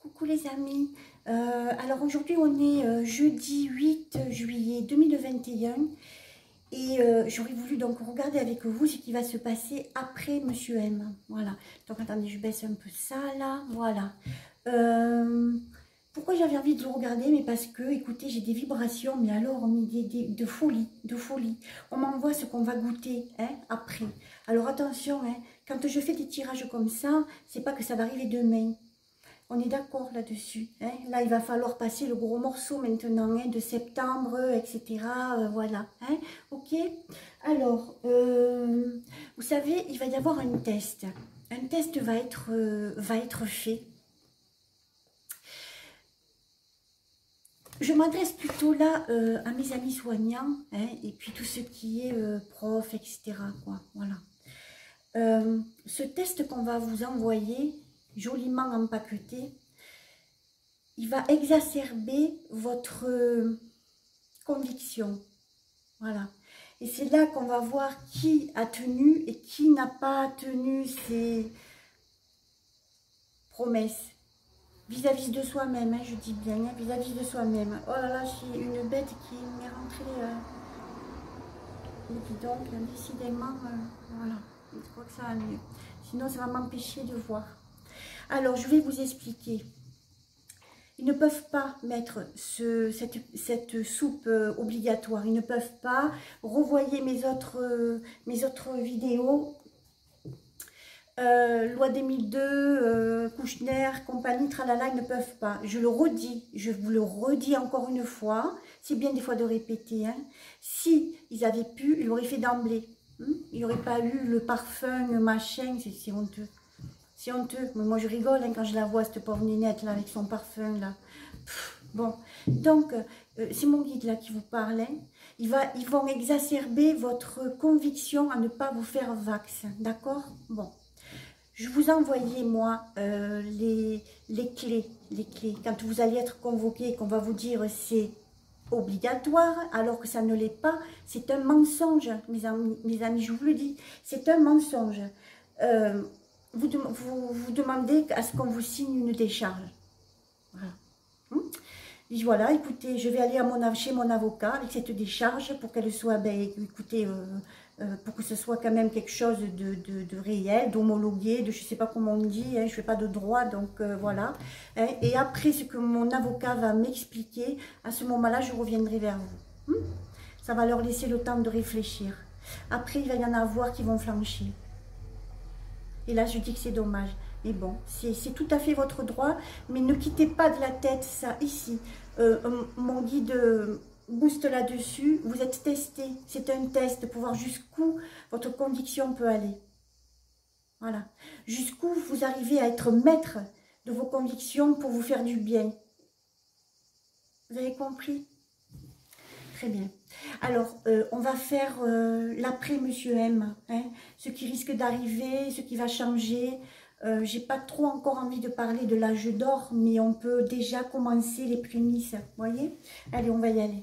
Coucou les amis, alors aujourd'hui on est jeudi 8 juillet 2021 et j'aurais voulu donc regarder avec vous ce qui va se passer après Monsieur M. Voilà, donc attendez, je baisse un peu ça là, voilà. Pourquoi j'avais envie de le regarder? Mais parce que, écoutez, j'ai des vibrations, mais alors de folie, de folie. On m'envoie ce qu'on va goûter hein, après. Alors attention, hein, quand je fais des tirages comme ça, c'est pas que ça va arriver demain. On est d'accord là-dessus. Hein? Là, il va falloir passer le gros morceau maintenant, hein, de septembre, etc. Voilà. Hein? Ok. Alors, vous savez, il va y avoir un test. Un test va être fait. Je m'adresse plutôt là à mes amis soignants, hein, et puis tout ce qui est prof, etc. Quoi. Voilà. Ce test qu'on va vous envoyer, joliment empaqueté, il va exacerber votre conviction. Voilà. Et c'est là qu'on va voir qui a tenu et qui n'a pas tenu ses promesses. Vis-à-vis de soi-même, hein, je dis bien, hein, vis-à-vis de soi-même. Oh là là, j'ai une bête qui m'est rentrée. Et puis donc, décidément, voilà, je crois que ça va mieux. Sinon, ça va m'empêcher de voir. Alors, je vais vous expliquer. Ils ne peuvent pas mettre cette soupe obligatoire. Ils ne peuvent pas revoyer mes autres vidéos. Loi 2002, Kouchner, compagnie, tralala, ils ne peuvent pas. Je le redis, je vous le redis encore une fois. C'est bien des fois de répéter. Hein. Si ils avaient pu, ils l'auraient fait d'emblée. Il n'y aurait pas eu le parfum, le machin, c'est honteux. C'est honteux. Mais moi, je rigole hein, quand je la vois, cette pauvre nénette, là, avec son parfum, là. Bon, donc, c'est mon guide, là, qui vous parle. Hein. Ils vont exacerber votre conviction à ne pas vous faire vax. D'accord? Bon. Je vous ai envoyé, moi, les clés. Quand vous allez être convoqué, qu'on va vous dire c'est obligatoire, alors que ça ne l'est pas, c'est un mensonge, mes amis, je vous le dis. C'est un mensonge. Vous demandez à ce qu'on vous signe une décharge. Voilà. Et voilà, écoutez, je vais aller chez mon avocat avec cette décharge pour qu'elle soit, ben, écoutez, pour que ce soit quand même quelque chose de réel, d'homologué, de je ne sais pas comment on dit, hein, je ne fais pas de droit, donc voilà. Hein, et après ce que mon avocat va m'expliquer, à ce moment-là, je reviendrai vers vous. Ça va leur laisser le temps de réfléchir. Après, il va y en avoir qui vont flancher. Et là, je dis que c'est dommage. Mais bon, c'est tout à fait votre droit. Mais ne quittez pas de la tête ça ici. Mon guide booste là-dessus. Vous êtes testé. C'est un test pour voir jusqu'où votre conviction peut aller. Voilà. Jusqu'où vous arrivez à être maître de vos convictions pour vous faire du bien. Vous avez compris? Très bien. Alors, on va faire l'après Monsieur M. Hein, ce qui risque d'arriver, ce qui va changer. J'ai pas trop encore envie de parler de l'âge d'or, mais on peut déjà commencer les prémices. Vous voyez? Allez, on va y aller.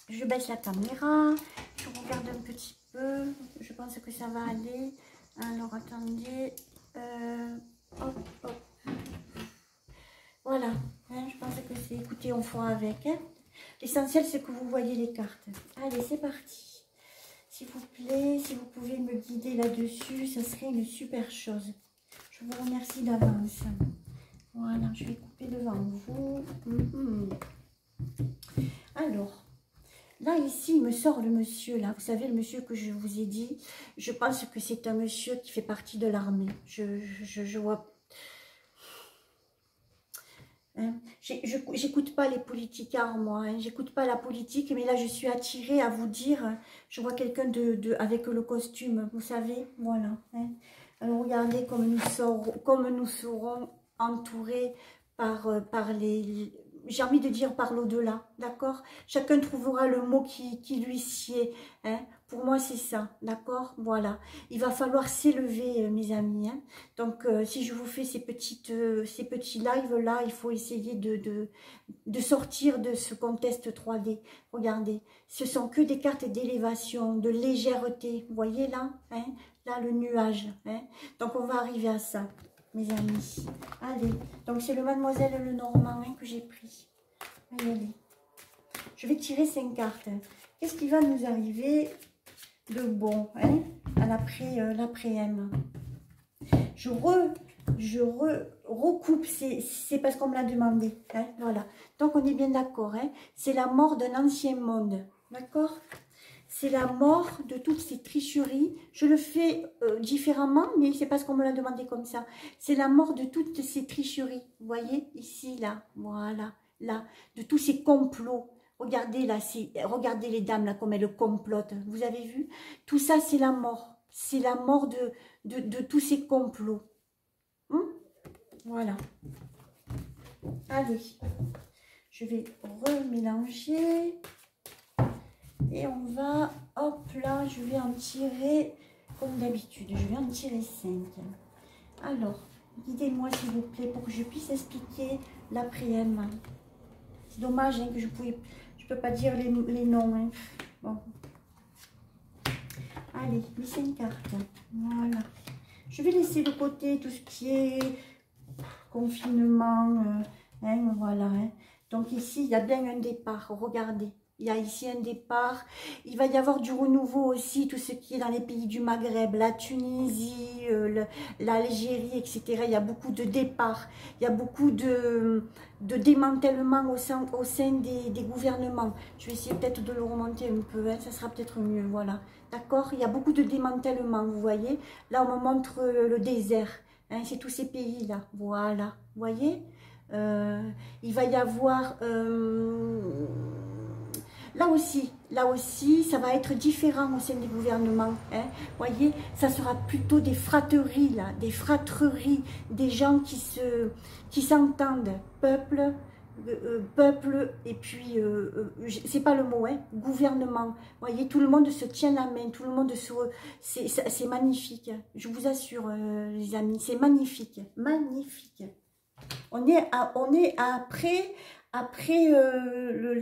Je baisse la caméra. Je regarde un petit peu. Je pense que ça va aller. Alors, attendez. Hop, hop. Voilà. Hein, je pense que c'est... Écoutez, on fera avec. Hein. L'essentiel, c'est que vous voyez les cartes. Allez, c'est parti. S'il vous plaît, si vous pouvez me guider là-dessus, ça serait une super chose. Je vous remercie d'avance. Voilà, je vais couper devant vous. Alors, là, ici, il me sort le monsieur, là. Vous savez, le monsieur que je vous ai dit, je pense que c'est un monsieur qui fait partie de l'armée. Je vois... Hein. J'écoute pas les politicards, moi. Hein. J'écoute pas la politique, mais là, je suis attirée à vous dire. Je vois quelqu'un avec le costume, vous savez. Voilà. Hein. Alors, regardez comme nous serons entourés par les... J'ai envie de dire par l'au-delà, d'accord? Chacun trouvera le mot qui lui sied. Hein. Pour moi, c'est ça, d'accord? Voilà. Il va falloir s'élever, mes amis. Hein. Donc, si je vous fais ces petits lives-là, il faut essayer de sortir de ce contexte 3D. Regardez, ce sont que des cartes d'élévation, de légèreté. Vous voyez là? Hein? Là, le nuage. Hein? Donc, on va arriver à ça, mes amis. Allez, Donc c'est le Mademoiselle Lenormand hein, que j'ai pris. Regardez. Je vais tirer 5 cartes. Qu'est-ce qui va nous arriver de bon hein, à l'après-m? Je recoupe, c'est parce qu'on me l'a demandé. Hein, voilà. Donc on est bien d'accord. Hein, c'est la mort d'un ancien monde. D'accord? C'est la mort de toutes ces tricheries. Je le fais différemment, mais c'est parce qu'on me l'a demandé comme ça. C'est la mort de toutes ces tricheries. Vous voyez, ici, là, voilà, là, de tous ces complots. Regardez là, regardez les dames là, comme elles complotent. Vous avez vu? Tout ça, c'est la mort. C'est la mort de tous ces complots. Voilà. Allez, je vais remélanger. Et on va, hop là, je vais en tirer, comme d'habitude, je vais en tirer 5. Alors, guidez-moi s'il vous plaît pour que je puisse expliquer l'après-m. C'est dommage hein, que je peux pas dire les noms. Hein. Bon. Allez, les 5 cartes. Voilà. Je vais laisser de côté tout ce qui est confinement. Hein, voilà. Hein. Donc ici, il y a bien un départ. Regardez. Il y a ici un départ. Il va y avoir du renouveau aussi, tout ce qui est dans les pays du Maghreb, la Tunisie, l'Algérie, etc. Il y a beaucoup de départs. Il y a beaucoup de démantèlement au sein des gouvernements. Je vais essayer peut-être de le remonter un peu, hein, ça sera peut-être mieux, voilà. D'accord? Il y a beaucoup de démantèlement, vous voyez. Là, on me montre le désert. Hein, c'est tous ces pays-là, voilà. Vous voyez? Il va y avoir... Là aussi, ça va être différent au sein des gouvernements. Hein. Voyez, ça sera plutôt des fratries, là, des fratreries, des gens qui s'entendent, peuple, et puis, c'est pas le mot, hein, gouvernement. Voyez, tout le monde se tient la main, tout le monde se... C'est magnifique, je vous assure, les amis, c'est magnifique, magnifique. On est après la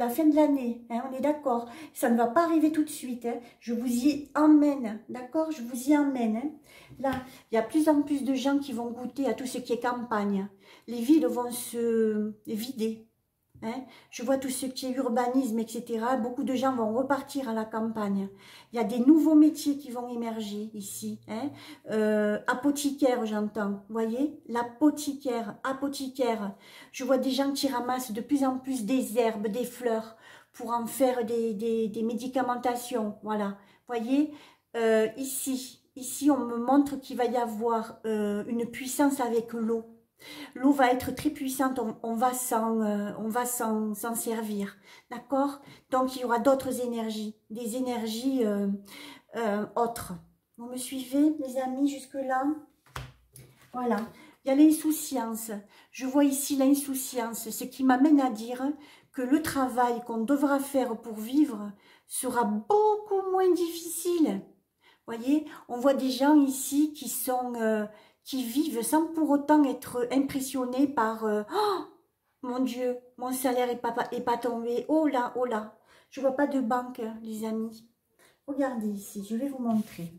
fin de l'année, hein, on est d'accord. Ça ne va pas arriver tout de suite, hein. Je vous y emmène, d'accord? Je vous y emmène. Hein. Là, il y a plus en plus de gens qui vont goûter à tout ce qui est campagne. Les villes vont se vider. Hein. Je vois tout ce qui est urbanisme, etc. Beaucoup de gens vont repartir à la campagne. Il y a des nouveaux métiers qui vont émerger ici. Hein. Apothicaire, j'entends. Vous voyez? L'apothicaire, apothicaire. Je vois des gens qui ramassent de plus en plus des herbes, des fleurs, pour en faire des médicamentations. Voilà. Vous voyez? Ici, on me montre qu'il va y avoir une puissance avec l'eau. L'eau va être très puissante, on va s'en servir, d'accord? Donc, il y aura d'autres énergies, des énergies autres. Vous me suivez, les amis, jusque-là? Voilà. Il y a l'insouciance. Je vois ici l'insouciance, ce qui m'amène à dire que le travail qu'on devra faire pour vivre sera beaucoup moins difficile. Voyez, on voit des gens ici qui vivent sans pour autant être impressionnés par oh, mon Dieu, mon salaire est pas tombé. Oh là, oh là. Je vois pas de banque, les amis. Regardez ici, je vais vous montrer.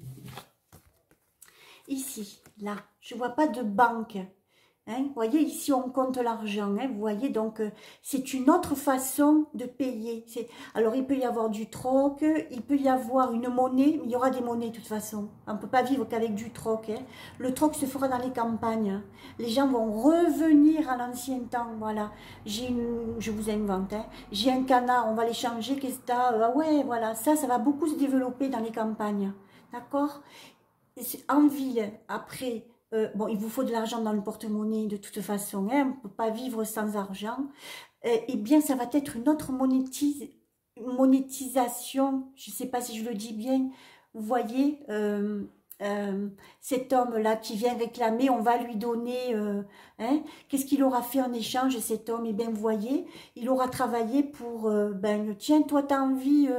Ici, là, je vois pas de banque. Hein, vous voyez, ici, on compte l'argent. Hein, vous voyez, donc, c'est une autre façon de payer. Alors, il peut y avoir du troc, il peut y avoir une monnaie, mais il y aura des monnaies de toute façon. On ne peut pas vivre qu'avec du troc. Hein. Le troc se fera dans les campagnes. Les gens vont revenir à l'ancien temps. Voilà. Je vous invente. Hein. J'ai un canard, on va l'échanger. Qu'est-ce que t'as? Ah ouais, voilà. Ça va beaucoup se développer dans les campagnes. D'accord? En ville, après... bon, il vous faut de l'argent dans le porte-monnaie de toute façon, hein, on ne peut pas vivre sans argent. Eh bien, ça va être une autre monétisation, je ne sais pas si je le dis bien, vous voyez, cet homme-là qui vient réclamer, on va lui donner, hein, qu'est-ce qu'il aura fait en échange, cet homme? Eh bien, vous voyez, il aura travaillé pour, ben, tiens, toi, tu as envie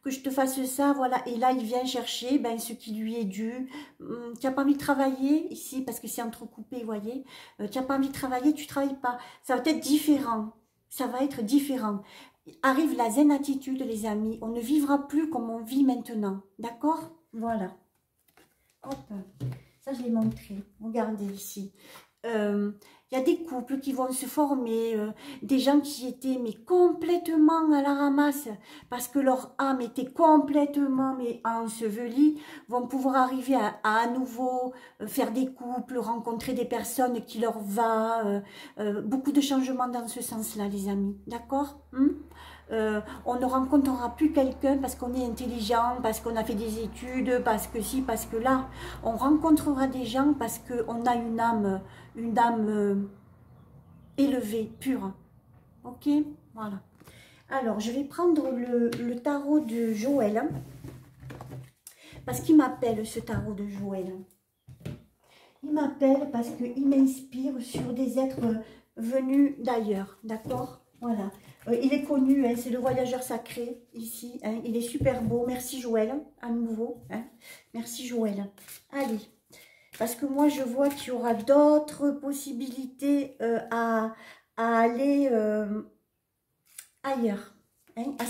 que je te fasse ça, voilà, et là, il vient chercher ben, ce qui lui est dû. Tu n'as pas envie de travailler ici, parce que c'est entrecoupé, vous voyez, tu n'as pas envie de travailler, tu ne travailles pas. Ça va être différent, ça va être différent. Arrive la zen attitude, les amis, on ne vivra plus comme on vit maintenant, d'accord? Voilà. Hop, ça je l'ai montré. Regardez ici. Il y a des couples qui vont se former, des gens qui étaient mais complètement à la ramasse, parce que leur âme était complètement mais ensevelie, vont pouvoir arriver à nouveau faire des couples, rencontrer des personnes qui leur va, beaucoup de changements dans ce sens-là, les amis, d'accord? On ne rencontrera plus quelqu'un parce qu'on est intelligent, parce qu'on a fait des études, parce que si, parce que là. On rencontrera des gens parce qu'on a une âme élevée, pure. Ok? Voilà. Alors, je vais prendre le tarot de Joël, parce qu'il m'appelle, ce tarot de Joël. Il m'appelle parce qu'il m'inspire sur des êtres venus d'ailleurs, d'accord? Voilà. Il est connu, hein, c'est le voyageur sacré, ici. Hein, il est super beau. Merci Joël, à nouveau. Hein. Merci Joël. Allez. Parce que moi, je vois qu'il y aura d'autres possibilités à aller ailleurs. Hein, à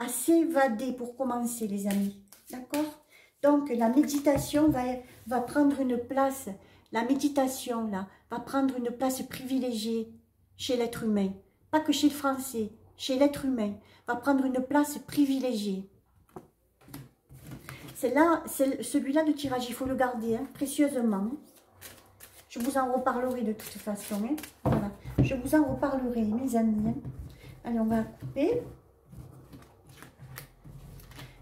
s'évader pour commencer, les amis. D'accord? Donc, la méditation va prendre une place. La méditation, là, va prendre une place privilégiée chez l'être humain. Pas que chez le Français, chez l'être humain, va prendre une place privilégiée. C'est là, celui-là de tirage, il faut le garder hein, précieusement. Je vous en reparlerai de toute façon. Hein. Voilà. Je vous en reparlerai, mes amis. Hein. Allez, on va couper.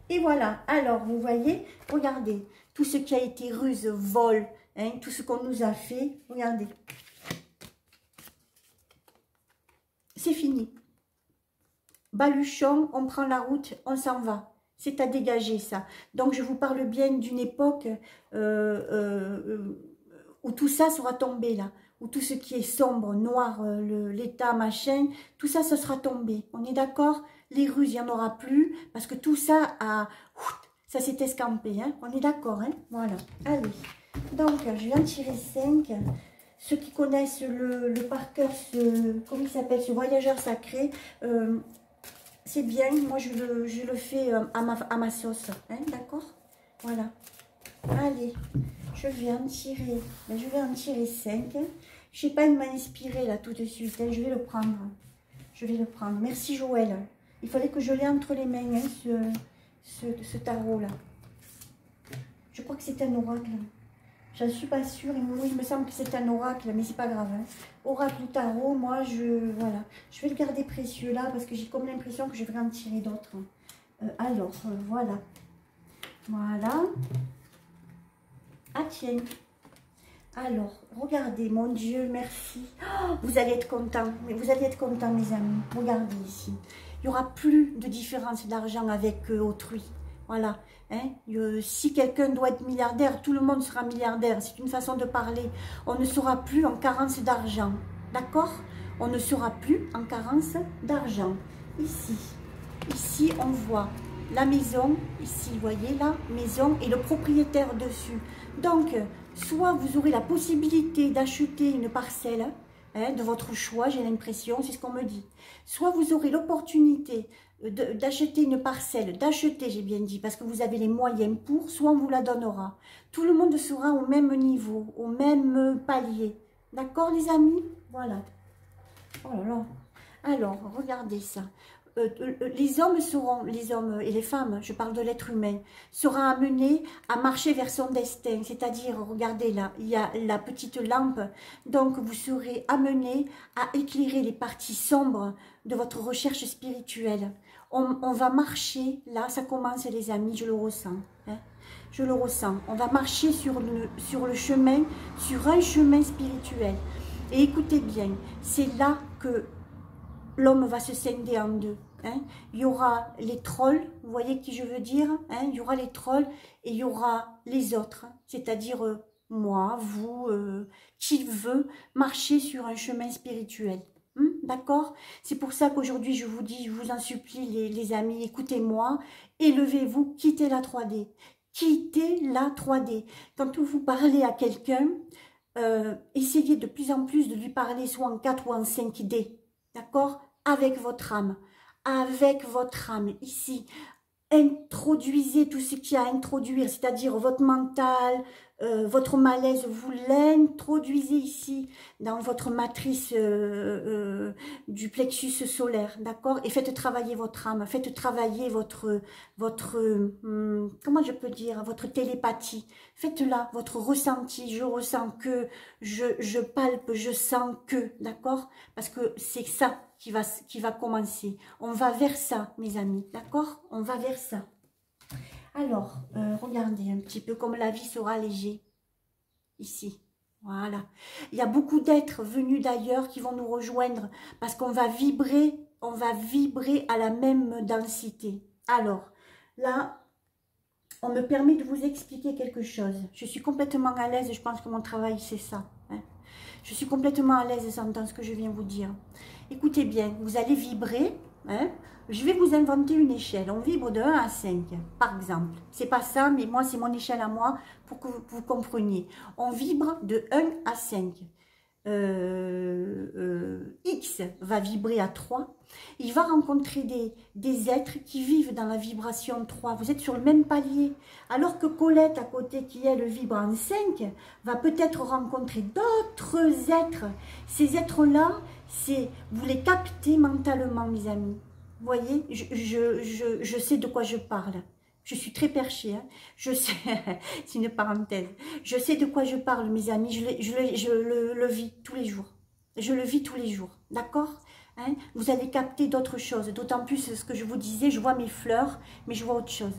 Et voilà. Alors, vous voyez, regardez, tout ce qui a été ruse, vol, hein, tout ce qu'on nous a fait, regardez. C'est fini. Baluchon, on prend la route, on s'en va. C'est à dégager ça. Donc je vous parle bien d'une époque où tout ça sera tombé là. Où tout ce qui est sombre, noir, l'état, machin, tout ça, ça sera tombé. On est d'accord? Les ruses, il n'y en aura plus. Parce que tout ça, ça s'est escampé. Hein. On est d'accord, hein? Voilà. Allez. Donc, je viens de tirer 5. Ceux qui connaissent le par cœur, comment il s'appelle, ce voyageur sacré, c'est bien. Moi, je le fais à ma sauce. Hein, d'accord? Voilà. Allez, je vais en tirer. Ben, je vais en tirer 5. Je ne sais pas, il m'a inspiré là tout de suite. Hein, je vais le prendre. Je vais le prendre. Merci Joël. Il fallait que je l'ai entre les mains, hein, ce tarot-là. Je crois que c'est un oracle. Je ne suis pas sûre. Oui, il me semble que c'est un oracle, mais c'est pas grave. Hein. Oracle ou tarot, moi, voilà. Je vais le garder précieux là parce que j'ai comme l'impression que je vais en tirer d'autres. Alors, voilà. Voilà. Ah, tiens. Alors, regardez, mon Dieu, merci. Oh, vous allez être contents. Mais vous allez être contents, mes amis. Regardez ici. Il n'y aura plus de différence d'argent avec autrui. Voilà. Hein? Si quelqu'un doit être milliardaire, tout le monde sera milliardaire. C'est une façon de parler. On ne sera plus en carence d'argent. D'accord? On ne sera plus en carence d'argent. Ici. Ici, on voit la maison. Ici, vous voyez la maison et le propriétaire dessus. Donc, soit vous aurez la possibilité d'acheter une parcelle hein, de votre choix, j'ai l'impression, c'est ce qu'on me dit. Soit vous aurez l'opportunité d'acheter une parcelle, d'acheter, j'ai bien dit, parce que vous avez les moyens pour, soit on vous la donnera. Tout le monde sera au même niveau, au même palier. D'accord, les amis? Voilà. Oh là là. Alors, regardez ça. Les hommes et les femmes, je parle de l'être humain, sera amené à marcher vers son destin. C'est-à-dire, regardez là, il y a la petite lampe. Donc, vous serez amené à éclairer les parties sombres de votre recherche spirituelle. On va marcher, là, ça commence les amis, je le ressens. Hein, je le ressens. On va marcher sur le chemin, sur un chemin spirituel. Et écoutez bien, c'est là que l'homme va se scinder en deux. Hein. Il y aura les trolls, vous voyez qui je veux dire hein. Il y aura les trolls et il y aura les autres, c'est-à-dire moi, vous, qui veut marcher sur un chemin spirituel. D'accord? C'est pour ça qu'aujourd'hui je vous dis, je vous en supplie les amis, écoutez-moi, élevez-vous, quittez la 3D. Quittez la 3D. Quand vous parlez à quelqu'un, essayez de plus en plus de lui parler soit en 4 ou en 5D. D'accord? Avec votre âme. Avec votre âme. Ici. introduisez tout ce qu'il y a à introduire, c'est-à-dire votre mental, votre malaise, vous l'introduisez ici dans votre matrice du plexus solaire, d'accord? Et faites travailler votre âme, faites travailler votre comment je peux dire, votre télépathie. Faites-la, votre ressenti, je ressens que, je palpe, je sens que, d'accord? Parce que c'est ça qui va commencer. On va vers ça, mes amis, d'accord? On va vers ça. Alors, regardez un petit peu comme la vie sera allégée. Ici, voilà. Il y a beaucoup d'êtres venus d'ailleurs qui vont nous rejoindre parce qu'on va vibrer à la même densité. Alors, là, on me permet de vous expliquer quelque chose. Je suis complètement à l'aise, je pense que mon travail c'est ça. Hein. Je suis complètement à l'aise dans ce que je viens vous dire. Écoutez bien, vous allez vibrer. Hein. Je vais vous inventer une échelle. On vibre de 1 à 5, par exemple. C'est pas ça, mais moi, c'est mon échelle à moi pour que vous compreniez. On vibre de 1 à 5. X va vibrer à 3. Il va rencontrer des êtres qui vivent dans la vibration 3. Vous êtes sur le même palier. Alors que Colette, à côté, qui elle vibre en 5, va peut-être rencontrer d'autres êtres. Ces êtres-là, vous les captez mentalement, mes amis. Vous voyez, je sais de quoi je parle. Je suis très perchée, hein. Je sais, c'est une parenthèse. Je sais de quoi je parle, mes amis. Je le vis tous les jours. Je le vis tous les jours, d'accord, hein? Vous allez capter d'autres choses. D'autant plus, ce que je vous disais, je vois mes fleurs, mais je vois autre chose.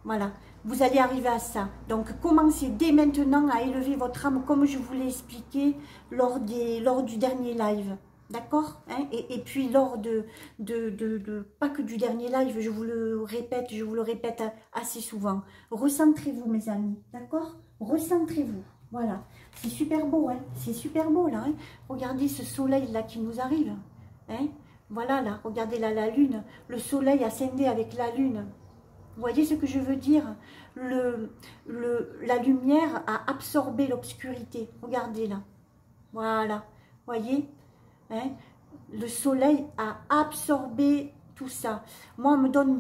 Voilà, vous allez arriver à ça. Donc, commencez dès maintenant à élever votre âme, comme je vous l'ai expliqué lors du dernier live. D'accord, hein, et puis lors pas que du dernier live, je vous le répète assez souvent. Recentrez-vous, mes amis, d'accord? Recentrez-vous, voilà. C'est super beau, hein, c'est super beau, là. Hein. Regardez ce soleil-là qui nous arrive. Hein. Voilà, là, regardez là, la lune. Le soleil a scindé avec la lune. Vous voyez ce que je veux dire? La lumière a absorbé l'obscurité. Regardez, là. Voilà, voyez? Hein, le soleil a absorbé tout ça. Moi, on me donne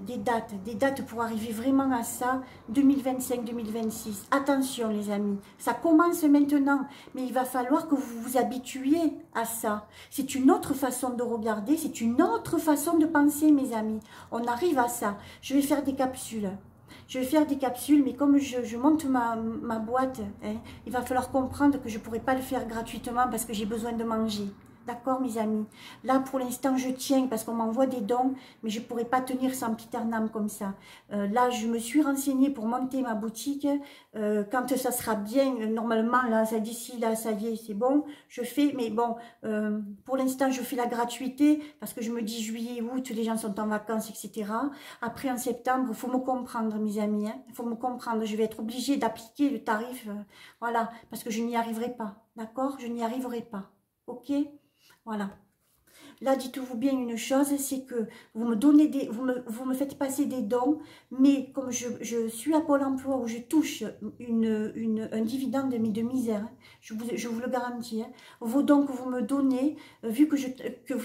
des dates pour arriver vraiment à ça, 2025-2026. Attention, les amis, ça commence maintenant, mais il va falloir que vous vous habituiez à ça. C'est une autre façon de regarder, c'est une autre façon de penser, mes amis. On arrive à ça. Je vais faire des capsules. Je vais faire des capsules, mais comme je monte ma boîte, hein, il va falloir comprendre que je ne pourrai pas le faire gratuitement parce que j'ai besoin de manger. D'accord, mes amis? Là, pour l'instant, je tiens parce qu'on m'envoie des dons, mais je ne pourrais pas tenir sans petit Ternam comme ça. Là, je me suis renseignée pour monter ma boutique. Quand ça sera bien, normalement, là, d'ici là, ça y est, c'est bon. Je fais, mais bon, pour l'instant, je fais la gratuité parce que je me dis juillet, août, les gens sont en vacances, etc. Après, en septembre, il faut me comprendre, mes amis. Il hein, faut me comprendre. Je vais être obligée d'appliquer le tarif, voilà, parce que je n'y arriverai pas. D'accord? Je n'y arriverai pas. Ok? Voilà. Là, dites-vous bien une chose, c'est que vous me donnez vous me faites passer des dons, mais comme je suis à Pôle emploi où je touche un dividende de misère, hein, je vous le garantis, hein, vos dons que vous me donnez, vu que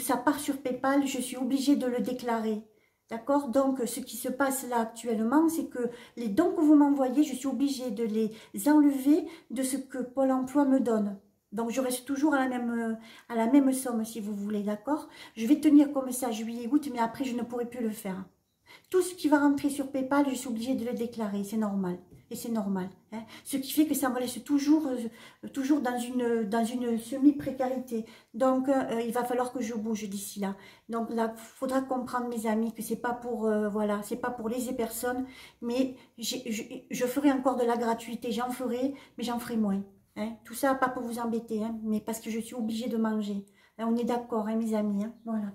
ça part sur PayPal, je suis obligée de le déclarer. D'accord? Donc, ce qui se passe là actuellement, c'est que les dons que vous m'envoyez, je suis obligée de les enlever de ce que Pôle emploi me donne. Donc, je reste toujours à la même somme, si vous voulez, d'accord? Je vais tenir comme ça juillet, août, mais après, je ne pourrai plus le faire. Tout ce qui va rentrer sur PayPal, je suis obligée de le déclarer, c'est normal. Et c'est normal. Hein. Ce qui fait que ça me laisse toujours dans une semi-précarité. Donc, il va falloir que je bouge d'ici là. Donc là, il faudra comprendre, mes amis, que c'est pas pour, voilà, c'est pas pour léser personne, mais je ferai encore de la gratuité, j'en ferai, mais j'en ferai moins. Hein. Tout ça, pas pour vous embêter, hein, mais parce que je suis obligée de manger. Hein, on est d'accord, hein, mes amis. Hein, voilà.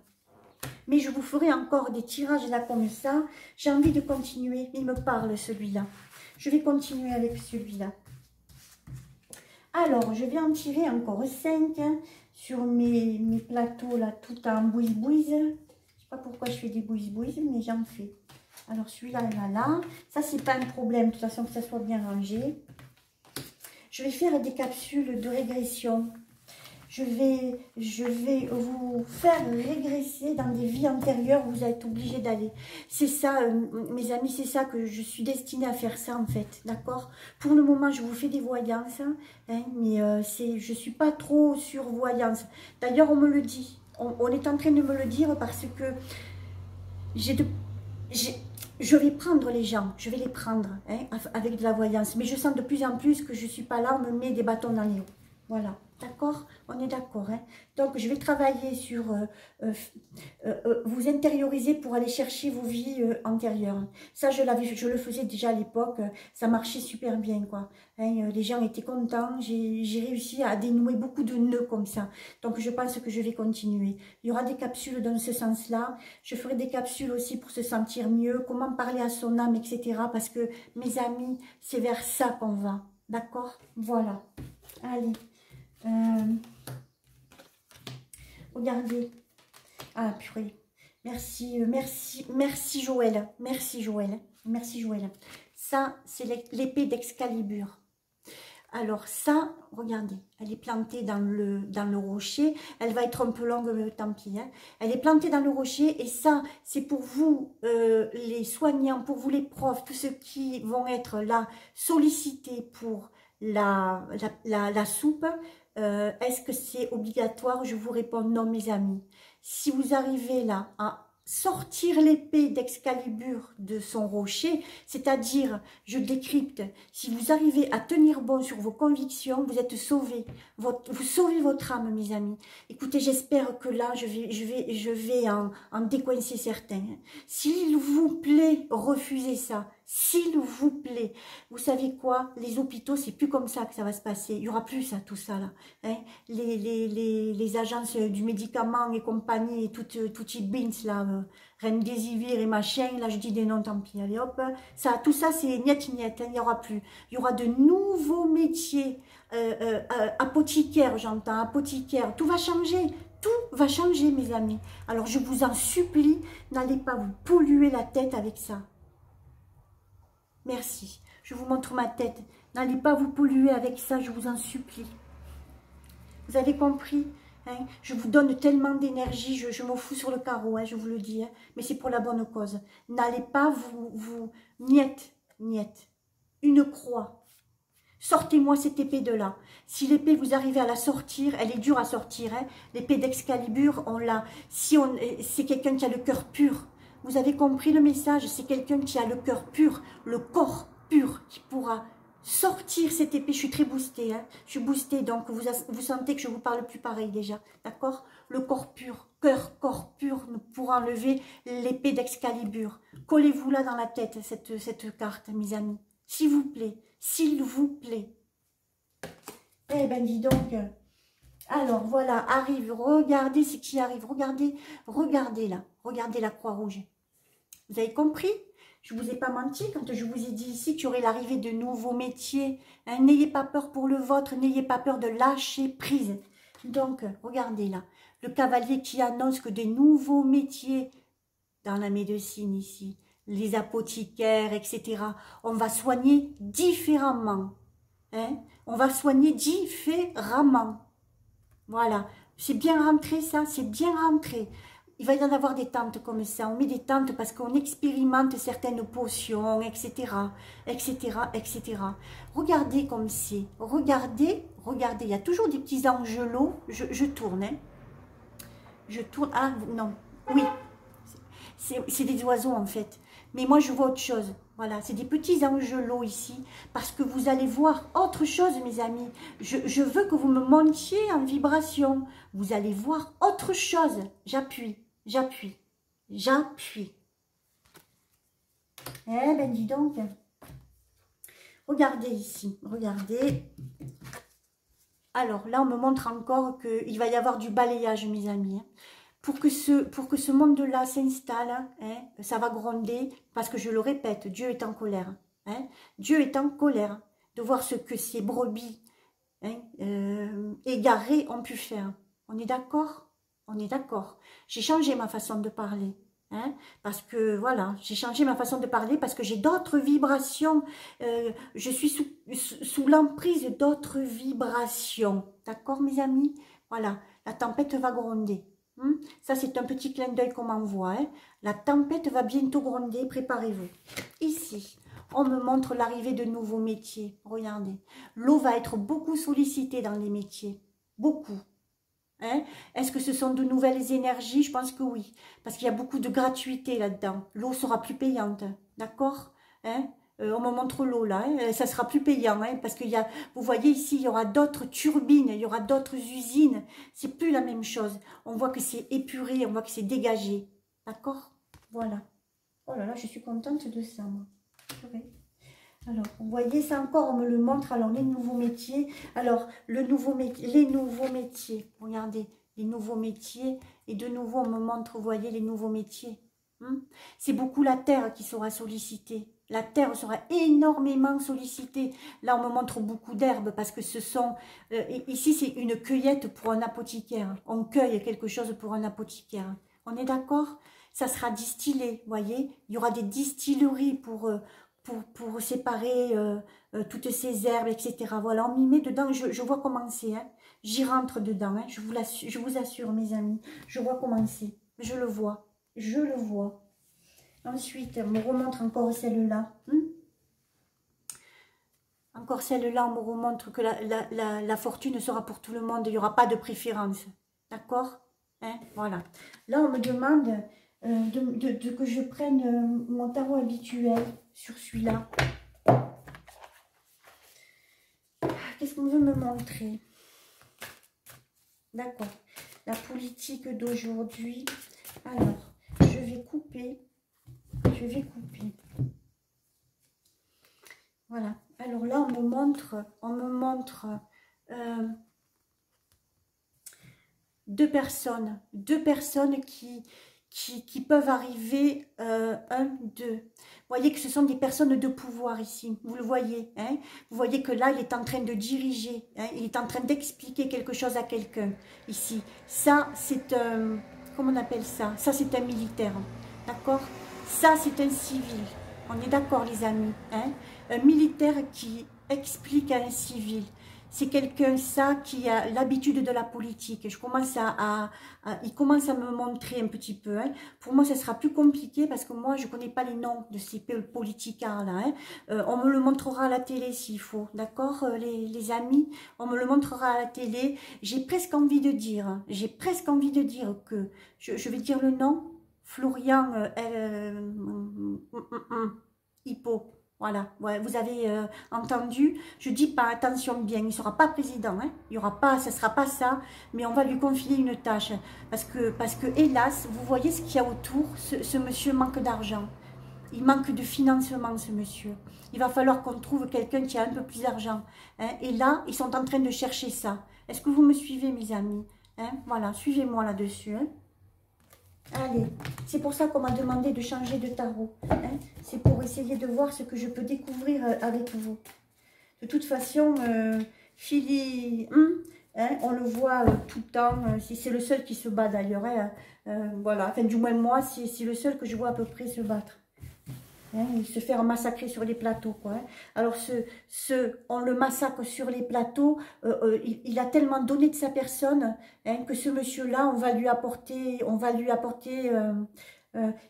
Mais je vous ferai encore des tirages là comme ça. J'ai envie de continuer. Il me parle, celui-là. Je vais continuer avec celui-là. Alors, je vais en tirer encore 5 hein, sur mes plateaux là, tout en bouise-bouise. Je ne sais pas pourquoi je fais des bouise-bouise, mais j'en fais. Alors, celui-là, là. Ça, c'est pas un problème, de toute façon, que ça soit bien rangé. Je vais faire des capsules de régression. je vais vous faire régresser dans des vies antérieures où vous êtes obligés d'aller. C'est ça, mes amis, c'est ça que je suis destinée à faire ça en fait, d'accord? Pour le moment, je vous fais des voyances, hein, mais je suis pas trop sur voyance. D'ailleurs, on me le dit, on est en train de me le dire parce que je vais prendre les gens, je vais les prendre hein, avec de la voyance. Mais je sens de plus en plus que je ne suis pas là, on me met des bâtons dans les roues. Voilà, d'accord? On est d'accord. Hein? Donc, je vais travailler sur vous intérioriser pour aller chercher vos vies antérieures. Ça, je le faisais déjà à l'époque. Ça marchait super bien, quoi. Hein, les gens étaient contents. J'ai réussi à dénouer beaucoup de nœuds comme ça. Donc, je pense que je vais continuer. Il y aura des capsules dans ce sens-là. Je ferai des capsules aussi pour se sentir mieux. Comment parler à son âme, etc. Parce que, mes amis, c'est vers ça qu'on va. D'accord? Voilà. Allez. Regardez. Ah purée. Merci, merci Joël. Merci Joël. Merci Joël. Ça, c'est l'épée d'Excalibur. Alors ça, regardez, elle est plantée dans le rocher. Elle va être un peu longue, mais tant pis. Hein. Elle est plantée dans le rocher et ça, c'est pour vous, les soignants, pour vous les profs, tous ceux qui vont être là, sollicités pour la soupe. Est-ce que c'est obligatoire? Je vous réponds non, mes amis. Si vous arrivez là à sortir l'épée d'Excalibur de son rocher, c'est-à-dire, je décrypte, si vous arrivez à tenir bon sur vos convictions, vous êtes sauvés. Vous sauvez votre âme, mes amis. Écoutez, j'espère que là, je vais en décoincer certains. S'il vous plaît, refusez ça. S'il vous plaît, vous savez quoi? Les hôpitaux, c'est plus comme ça que ça va se passer. Il y aura plus ça, tout ça là. Hein? Les agences du médicament et compagnie, et tout bins là, Remdesivir et machin. Là, je dis des noms, tant pis. Allez hop, ça, tout ça, c'est niet. Hein? Il n'y aura plus. Il y aura de nouveaux métiers, apothicaires, j'entends, apothicaires. Tout va changer. Tout va changer, mes amis. Alors, je vous en supplie, n'allez pas vous polluer la tête avec ça. Merci. Je vous montre ma tête. N'allez pas vous polluer avec ça, je vous en supplie. Vous avez compris hein? Je vous donne tellement d'énergie, je m'en fous sur le carreau, hein, je vous le dis. Hein, mais c'est pour la bonne cause. N'allez pas vous... Niet. Une croix. Sortez-moi cette épée de là. Si l'épée, vous arrivez à la sortir, elle est dure à sortir. Hein, l'épée d'Excalibur, on l'a. C'est quelqu'un qui a le cœur pur. Vous avez compris le message, c'est quelqu'un qui a le cœur pur, le corps pur, qui pourra sortir cette épée. Je suis très boostée, hein. Je suis boostée, donc vous sentez que je ne vous parle plus pareil déjà, d'accord? Le corps pur, corps pur, pour enlever l'épée d'Excalibur. Collez-vous là dans la tête, cette carte, mes amis. S'il vous plaît, s'il vous plaît. Eh ben dis donc... Alors, voilà, arrive, regardez ce qui arrive, regardez là, regardez la croix rouge. Vous avez compris? Je ne vous ai pas menti quand je vous ai dit ici qu'il y aurait l'arrivée de nouveaux métiers. Hein, n'ayez pas peur pour le vôtre, n'ayez pas peur de lâcher prise. Donc, regardez là, le cavalier qui annonce que des nouveaux métiers dans la médecine ici, les apothicaires, etc. On va soigner différemment. Hein, on va soigner différemment. Voilà, c'est bien rentré ça, c'est bien rentré. Il va y en avoir des tentes comme ça, on met des tentes parce qu'on expérimente certaines potions, etc., etc., etc. Regardez comme c'est, regardez, il y a toujours des petits angelots, je tourne, hein. Je tourne, ah non, oui, c'est des oiseaux en fait. Mais moi, je vois autre chose. Voilà, c'est des petits angelots ici. Parce que vous allez voir autre chose, mes amis. Je veux que vous me montiez en vibration. Vous allez voir autre chose. J'appuie. Eh ben, dis donc. Regardez ici. Regardez. Alors, là, on me montre encore qu'il va y avoir du balayage, mes amis. Pour que ce monde-là s'installe, hein, ça va gronder, parce que je le répète, Dieu est en colère. Hein, Dieu est en colère de voir ce que ces brebis hein, égarées ont pu faire. On est d'accord? On est d'accord. J'ai changé ma façon de parler. Hein, parce que, voilà, j'ai changé ma façon de parler parce que j'ai d'autres vibrations. Je suis sous l'emprise d'autres vibrations. D'accord, mes amis? Voilà, la tempête va gronder. Ça, c'est un petit clin d'œil qu'on m'envoie. Hein. La tempête va bientôt gronder, préparez-vous. Ici, on me montre l'arrivée de nouveaux métiers. Regardez, l'eau va être beaucoup sollicitée dans les métiers. Beaucoup. Hein? Est-ce que ce sont de nouvelles énergies? Je pense que oui. Parce qu'il y a beaucoup de gratuité là-dedans. L'eau sera plus payante. D'accord? Hein? On me montre l'eau là. Hein? Ça sera plus payant. Hein? Parce qu'il y a, vous voyez ici, il y aura d'autres turbines. Il y aura d'autres usines. C'est plus la même chose. On voit que c'est épuré. On voit que c'est dégagé. D'accord? Voilà. Oh là là, je suis contente de ça, moi. Ouais. Alors, vous voyez, ça encore, on me le montre. Alors, les nouveaux métiers. Alors, les nouveaux métiers. Regardez, les nouveaux métiers. Et de nouveau, on me montre, vous voyez, les nouveaux métiers. C'est beaucoup la terre qui sera sollicitée. La terre sera énormément sollicitée. Là, on me montre beaucoup d'herbes parce que ce sont... ici, c'est une cueillette pour un apothicaire. On cueille quelque chose pour un apothicaire. On est d'accord? Ça sera distillé, vous voyez. Il y aura des distilleries pour séparer toutes ces herbes, etc. Voilà, on m'y met dedans, je vois comment c'est. Hein. J'y rentre dedans, hein. Je vous assure, mes amis. Je vois comment c'est. Je le vois. Je le vois. Ensuite, on me remontre encore celle-là. Encore celle-là, on me remontre que la fortune sera pour tout le monde. Il n'y aura pas de préférence. D'accord? Hein? Voilà. Là, on me demande que je prenne mon tarot habituel sur celui-là. Qu'est-ce qu'on veut me montrer? D'accord. La politique d'aujourd'hui. Alors, je vais couper. Je vais couper. Voilà. Alors là, on me montre deux personnes qui peuvent arriver, un, deux. Vous voyez que ce sont des personnes de pouvoir ici, vous le voyez. Hein? Vous voyez que là, il est en train de diriger, hein? Il est en train d'expliquer quelque chose à quelqu'un, ici. Ça, c'est un... Comment on appelle ça? Ça, c'est un militaire, d'accord? Ça, c'est un civil. On est d'accord, les amis. Hein? Un militaire qui explique à un civil. C'est quelqu'un, ça, qui a l'habitude de la politique. Je commence il commence à me montrer un petit peu. Hein. Pour moi, ça sera plus compliqué parce que moi, je ne connais pas les noms de ces politicards-là. Hein. On me le montrera à la télé s'il faut. D'accord, les amis? On me le montrera à la télé. J'ai presque envie de dire, que, je vais dire le nom, Florian Hippo. Voilà, ouais, vous avez entendu, je dis pas, attention bien, il ne sera pas président, hein, il y aura pas, ça ne sera pas ça, mais on va lui confier une tâche, parce que hélas, vous voyez ce qu'il y a autour, ce monsieur manque d'argent, il manque de financement, ce monsieur, il va falloir qu'on trouve quelqu'un qui a un peu plus d'argent, hein, et là, ils sont en train de chercher ça, est-ce que vous me suivez, mes amis, hein, voilà, suivez-moi là-dessus, hein. Allez, c'est pour ça qu'on m'a demandé de changer de tarot. Hein. C'est pour essayer de voir ce que je peux découvrir avec vous. De toute façon, Philly, hein, on le voit tout le temps. C'est le seul qui se bat d'ailleurs. Hein, voilà, enfin du moins moi, c'est le seul que je vois à peu près se battre. Hein, se faire massacrer sur les plateaux, quoi. Hein. Alors, on le massacre sur les plateaux, il a tellement donné de sa personne, hein, que ce monsieur-là, on va lui apporter,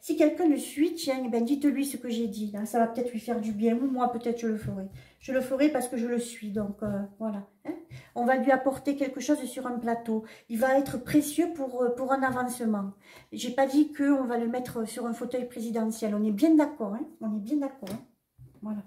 si quelqu'un le suit, tiens, ben dites-lui ce que j'ai dit, là, ça va peut-être lui faire du bien, ou moi peut-être je le ferai. Je le ferai parce que je le suis, donc voilà. Hein. On va lui apporter quelque chose sur un plateau. Il va être précieux pour un avancement. J'ai pas dit qu'on va le mettre sur un fauteuil présidentiel. On est bien d'accord, hein. On est bien d'accord, hein. Voilà.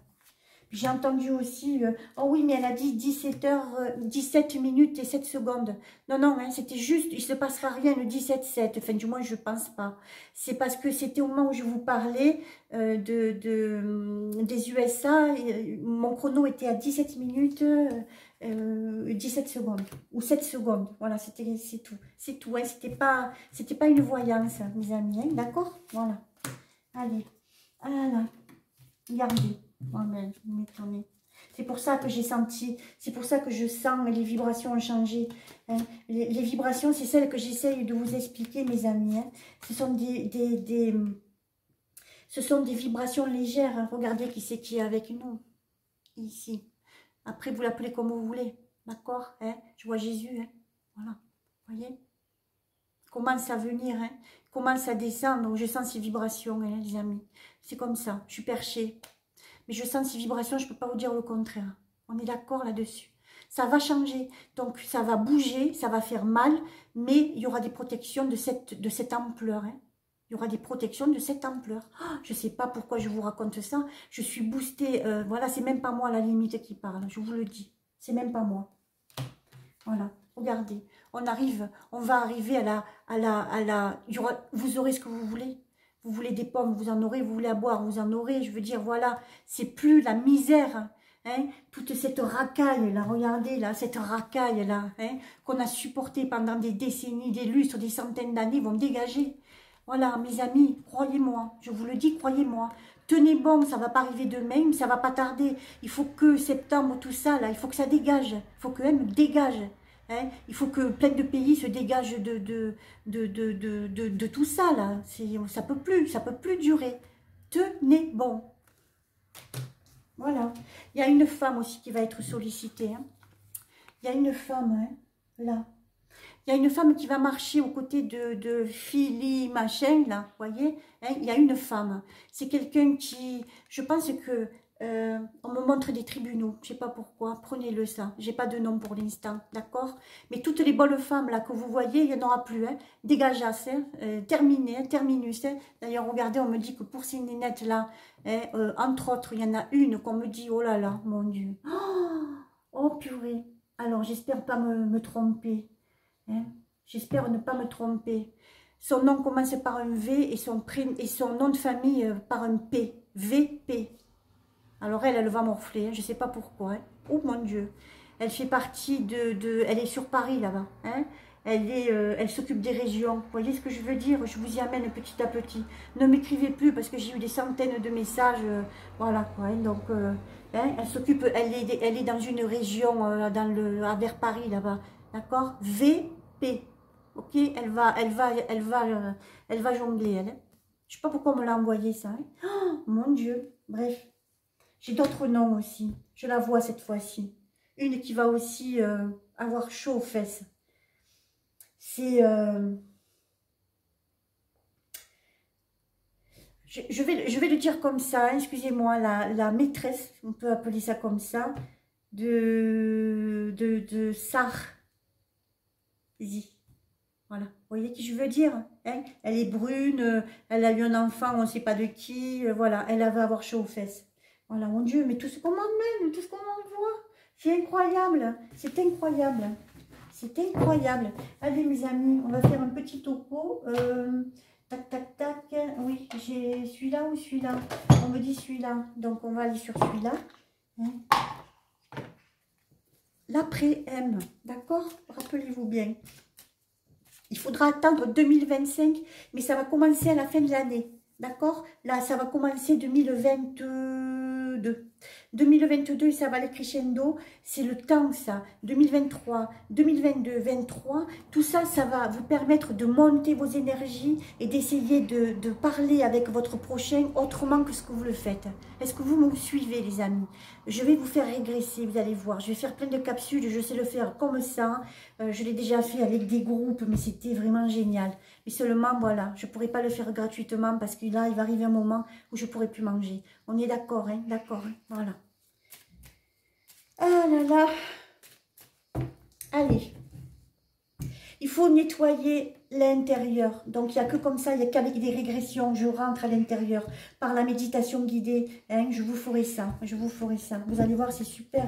J'ai entendu aussi, oh oui, mais elle a dit 17 minutes et 7 secondes. Non, non, hein, c'était juste, il ne se passera rien le 17-7, enfin du moins je ne pense pas. C'est parce que c'était au moment où je vous parlais des USA, mon chrono était à 17 minutes, 17 secondes, ou 7 secondes, voilà, c'est tout. C'est tout, hein, c'était pas une voyance, mes amis, hein, d'accord? Voilà, allez, voilà, regardez. C'est pour ça que j'ai senti, c'est pour ça que je sens les vibrations ont changé. Hein. Les vibrations, c'est celles que j'essaye de vous expliquer, mes amis. Hein. Ce sont des vibrations légères. Hein. Regardez qui c'est qui est avec nous, ici. Après, vous l'appelez comme vous voulez, d'accord, hein. Je vois Jésus, hein. Voilà. voyez? Commence à venir, hein, commence à descendre. Je sens ces vibrations, hein, les amis. C'est comme ça, je suis perchée. Mais je sens ces vibrations, je ne peux pas vous dire le contraire. On est d'accord là-dessus. Ça va changer, donc ça va bouger, ça va faire mal, mais il y aura des protections de cette ampleur. Hein. Il y aura des protections de cette ampleur. Oh, je ne sais pas pourquoi je vous raconte ça. Je suis boostée, voilà, c'est même pas moi à la limite qui parle, je vous le dis. C'est même pas moi. Voilà, regardez, on va arriver vous aurez ce que vous voulez. Vous voulez des pommes, vous en aurez. Vous voulez à boire, vous en aurez. Je veux dire, voilà, c'est plus la misère. Hein, toute cette racaille là, regardez là, cette racaille là, hein, qu'on a supportée pendant des décennies, des lustres, des centaines d'années, vont dégager. Voilà, mes amis, croyez-moi, je vous le dis, croyez-moi. Tenez bon, ça ne va pas arriver demain, mais ça ne va pas tarder. Il faut que septembre, tout ça, là, il faut que ça dégage. Il faut que M dégage. Hein. Il faut que plein de pays se dégagent de tout ça, là. Ça peut plus durer. Tenez bon. Voilà. Il y a une femme aussi qui va être sollicitée. Hein. Il y a une femme, hein, là. Il y a une femme qui va marcher aux côtés de Philly, machin, là, vous voyez, hein, il y a une femme. C'est quelqu'un qui, je pense que, on me montre des tribunaux, je ne sais pas pourquoi, prenez-le ça, j'ai pas de nom pour l'instant, d'accord? Mais toutes les bonnes femmes, là, que vous voyez, il n'y en aura plus, hein, dégageasse, hein, terminé, hein, terminus, hein. D'ailleurs, regardez, on me dit que pour ces nénettes, là, hein, entre autres, il y en a une qu'on me dit, oh là là, mon Dieu, oh purée, alors j'espère pas me tromper. Hein? J'espère ne pas me tromper. Son nom commence par un V et son nom de famille par un P. VP. Alors elle va morfler, hein? Je ne sais pas pourquoi. Hein? Oh mon Dieu. Elle fait partie elle est sur Paris là-bas. Hein? Elle s'occupe des régions. Vous voyez ce que je veux dire? Je vous y amène petit à petit. Ne m'écrivez plus parce que j'ai eu des centaines de messages. Voilà quoi. Hein? Donc hein? Elle s'occupe, elle est dans une région vers Paris là-bas. D'accord? VP. Ok? Elle va jongler, elle. Je sais pas pourquoi on me l'a envoyé, ça. Hein? Oh, mon Dieu. Bref. J'ai d'autres noms aussi. Je la vois cette fois-ci. Une qui va aussi avoir chaud aux fesses. C'est... Je vais le dire comme ça. Hein, excusez-moi. La maîtresse, on peut appeler ça comme ça, de Sarkozy. Voilà, vous voyez qui je veux dire, hein? Elle est brune, elle a eu un enfant, on ne sait pas de qui, voilà, elle va avoir chaud aux fesses. Voilà, mon Dieu, mais tout ce qu'on m'emmène, tout ce qu'on m'envoie, c'est incroyable, c'est incroyable, c'est incroyable. Allez mes amis, on va faire un petit topo, tac, tac, tac, oui, j'ai celui-là ou celui-là, on me dit celui-là, donc on va aller sur celui-là. Hein? L'après-M, d'accord? Rappelez-vous bien. Il faudra attendre 2025, mais ça va commencer à la fin de l'année. D'accord? Là, ça va commencer 2022. 2022, ça va aller crescendo. C'est le temps, ça. 2023, 2022, 2023. Tout ça, ça va vous permettre de monter vos énergies et d'essayer de parler avec votre prochain autrement que ce que vous le faites. Est-ce que vous me suivez, les amis? Je vais vous faire régresser, vous allez voir. Je vais faire plein de capsules, je sais le faire comme ça. Je l'ai déjà fait avec des groupes, mais c'était vraiment génial. Mais seulement, voilà, je ne pourrais pas le faire gratuitement parce que là, il va arriver un moment où je ne pourrai plus manger. On est d'accord, hein? D'accord, hein? Voilà. Ah là là. Allez. Il faut nettoyer l'intérieur. Donc, il n'y a que comme ça, il n'y a qu'avec des régressions. Je rentre à l'intérieur par la méditation guidée. Hein, je vous ferai ça. Je vous ferai ça. Vous allez voir, c'est super.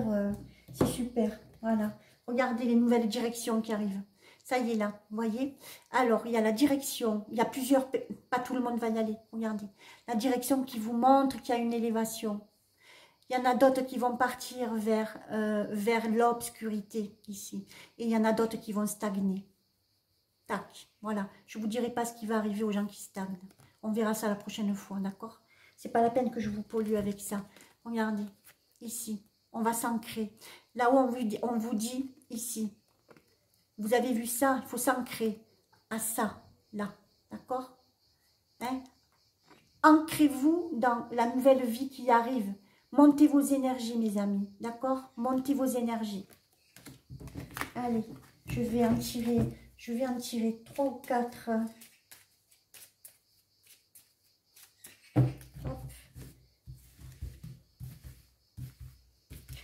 C'est super. Voilà. Regardez les nouvelles directions qui arrivent. Ça y est là, vous voyez. Alors, il y a la direction. Il y a plusieurs... Pas tout le monde va y aller. Regardez. La direction qui vous montre qu'il y a une élévation. Il y en a d'autres qui vont partir vers l'obscurité ici. Et il y en a d'autres qui vont stagner. Tac, voilà. Je ne vous dirai pas ce qui va arriver aux gens qui stagnent. On verra ça la prochaine fois, d'accord? C'est pas la peine que je vous pollue avec ça. Regardez, ici, on va s'ancrer. Là où on vous dit, ici, vous avez vu ça, il faut s'ancrer à ça, là, d'accord? Hein? Ancrez-vous dans la nouvelle vie qui arrive. Montez vos énergies, mes amis, d'accord? Montez vos énergies. Allez, je vais en tirer Je vais en tirer 3 ou 4. Hop.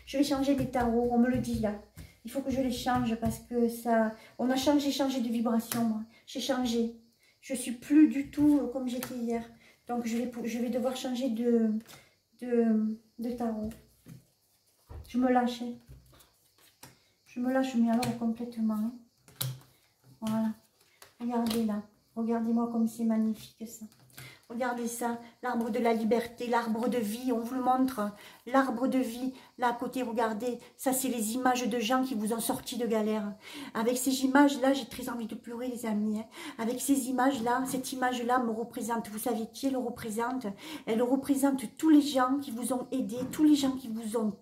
Je vais changer les tarots, on me le dit là. Il faut que je les change parce que ça... On a changé de vibration, moi. J'ai changé. Je suis plus du tout comme j'étais hier. Donc je vais devoir changer de tarot. Je me lâche. Hein. Je me lâche, mais alors complètement. Hein. Voilà. Regardez là. Regardez-moi comme c'est magnifique ça. Regardez ça, l'arbre de la liberté, l'arbre de vie, on vous le montre. L'arbre de vie, là à côté, regardez. Ça, c'est les images de gens qui vous ont sorti de galère. Avec ces images-là, j'ai très envie de pleurer, les amis. Hein. Avec ces images-là, cette image-là me représente. Vous savez qui elle représente? Elle représente tous les gens qui vous ont aidé, tous les gens qui vous ont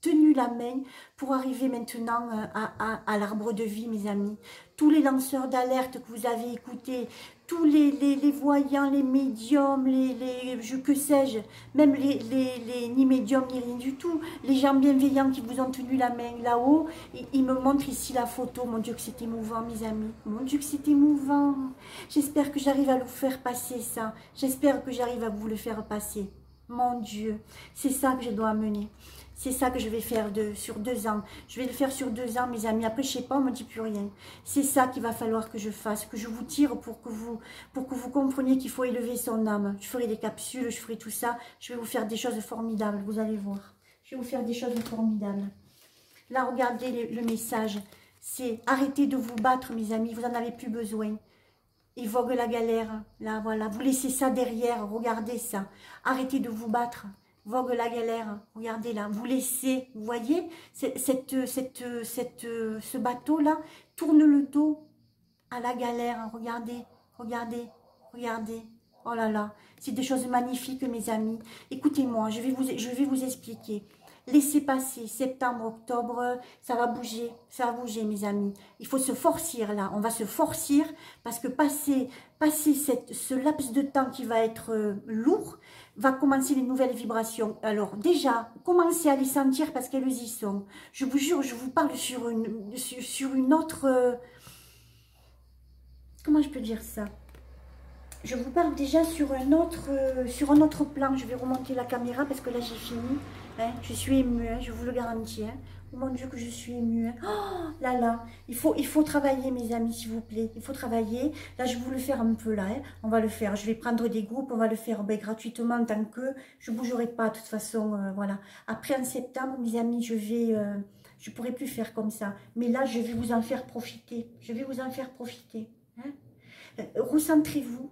tenu la main pour arriver maintenant à l'arbre de vie, mes amis. Tous les lanceurs d'alerte que vous avez écoutés, tous les voyants, les médiums, que sais-je, même ni médiums ni rien du tout, les gens bienveillants qui vous ont tenu la main là-haut, ils me montrent ici la photo. Mon Dieu que c'est émouvant, mes amis. Mon Dieu que c'est émouvant. J'espère que j'arrive à vous faire passer ça. J'espère que j'arrive à vous le faire passer. Mon Dieu, c'est ça que je dois amener. C'est ça que je vais faire sur 2 ans. Je vais le faire sur 2 ans, mes amis. Après, je sais pas, on me dit plus rien. C'est ça qu'il va falloir que je fasse, que je vous tire pour que vous compreniez qu'il faut élever son âme. Je ferai des capsules, je ferai tout ça. Je vais vous faire des choses formidables, vous allez voir. Je vais vous faire des choses formidables. Là, regardez le message. C'est arrêtez de vous battre, mes amis. Vous n'en avez plus besoin. Il vogue la galère. Là, voilà. Vous laissez ça derrière. Regardez ça. Arrêtez de vous battre. Vogue la galère, regardez là, vous laissez, vous voyez, ce bateau-là tourne le dos à la galère, regardez, regardez, regardez, oh là là, c'est des choses magnifiques mes amis. Écoutez-moi, je vais vous expliquer. Laissez passer, septembre, octobre, ça va bouger mes amis. Il faut se forcir là, on va se forcir parce que passer ce laps de temps qui va être lourd, va commencer les nouvelles vibrations. Alors déjà, commencez à les sentir parce qu'elles y sont. Je vous jure, je vous parle sur une autre... comment je peux dire ça? Je vous parle déjà sur un autre plan. Je vais remonter la caméra parce que là j'ai fini. Hein, je suis émue, hein, je vous le garantis. Hein. Oh mon Dieu que je suis émue. Hein. Oh là là, il faut travailler mes amis s'il vous plaît. Il faut travailler. Là je vais vous le faire un peu là. Hein. On va le faire. Je vais prendre des groupes. On va le faire gratuitement tant que je ne bougerai pas de toute façon. Voilà. Après en septembre mes amis je pourrai plus faire comme ça. Mais là je vais vous en faire profiter. Je vais vous en faire profiter. Hein. Recentrez-vous.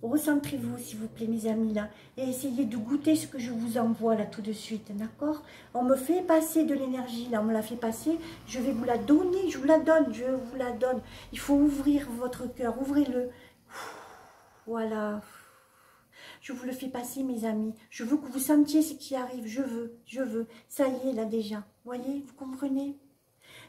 Recentrez-vous, s'il vous plaît, mes amis, là. Et essayez de goûter ce que je vous envoie, là, tout de suite, d'accord? On me fait passer de l'énergie, là, on me la fait passer. Je vais vous la donner, je vous la donne, je vous la donne. Il faut ouvrir votre cœur, ouvrez-le. Voilà. Je vous le fais passer, mes amis. Je veux que vous sentiez ce qui arrive, je veux. Ça y est, là, déjà. Vous voyez, vous comprenez?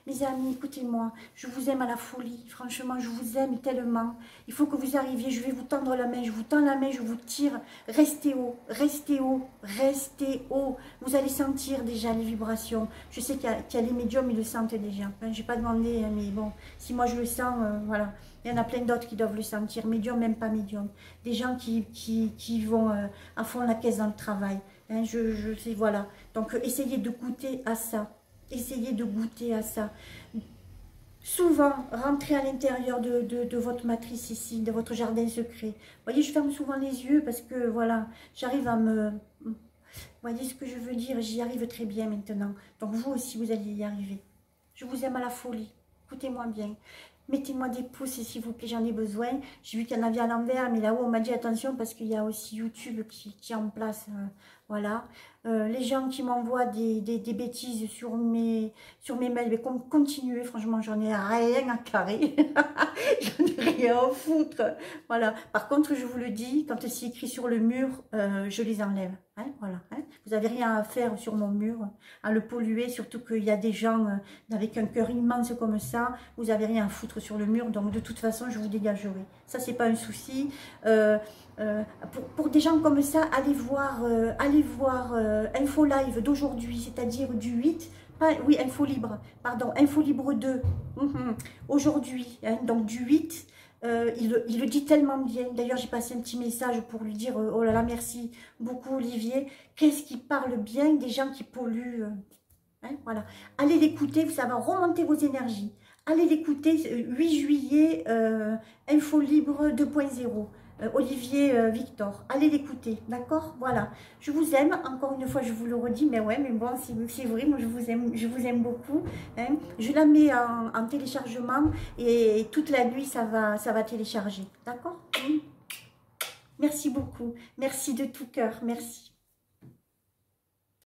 Mes amis, écoutez-moi, je vous aime à la folie, franchement, je vous aime tellement. Il faut que vous arriviez, je vais vous tendre la main, je vous tends la main, je vous tire. Restez haut, restez haut, restez haut. Vous allez sentir déjà les vibrations. Je sais qu'il y a les médiums, ils le sentent déjà. Enfin, je n'ai pas demandé, mais bon, si moi je le sens, voilà. Il y en a plein d'autres qui doivent le sentir, médium, même pas médium. Des gens qui vont à fond la caisse dans le travail. Hein, je sais, voilà. Donc, essayez de goûter à ça. Essayez de goûter à ça. Souvent, rentrez à l'intérieur de votre matrice ici, de votre jardin secret. Vous voyez, je ferme souvent les yeux parce que, voilà, j'arrive à me... Vous voyez ce que je veux dire? J'y arrive très bien maintenant. Donc, vous aussi, vous allez y arriver. Je vous aime à la folie. Écoutez-moi bien. Mettez-moi des pouces, s'il vous plaît, j'en ai besoin. J'ai vu qu'il y en avait à l'envers, mais là-haut, on m'a dit attention parce qu'il y a aussi YouTube qui est en place. Voilà. Les gens qui m'envoient des bêtises sur mes mails, continuez, franchement, j'en ai rien à carrer. J'en ai rien à foutre. Voilà. Par contre, je vous le dis, quand c'est écrit sur le mur, je les enlève. Hein, voilà. Hein. Vous n'avez rien à faire sur mon mur, à le polluer, surtout qu'il y a des gens avec un cœur immense comme ça. Vous n'avez rien à foutre sur le mur, donc de toute façon, je vous dégagerai. Ça, c'est pas un souci. Pour des gens comme ça, allez voir Info Live d'aujourd'hui, c'est-à-dire du 8, Oui, Info Libre, pardon, Info Libre 2, aujourd'hui, hein, donc du 8, il le dit tellement bien. D'ailleurs, j'ai passé un petit message pour lui dire, oh là là, merci beaucoup Olivier, qu'est-ce qui parle bien des gens qui polluent, hein, voilà. Allez l'écouter, ça va remonter vos énergies. Allez l'écouter, 8 juillet, Info Libre 2.0. Olivier Victor, allez l'écouter, d'accord? Voilà, je vous aime, encore une fois je vous le redis, mais ouais, mais bon, c'est vrai, moi je vous aime beaucoup, hein. Je la mets en téléchargement et toute la nuit ça va télécharger, d'accord? Merci beaucoup, merci de tout cœur, merci.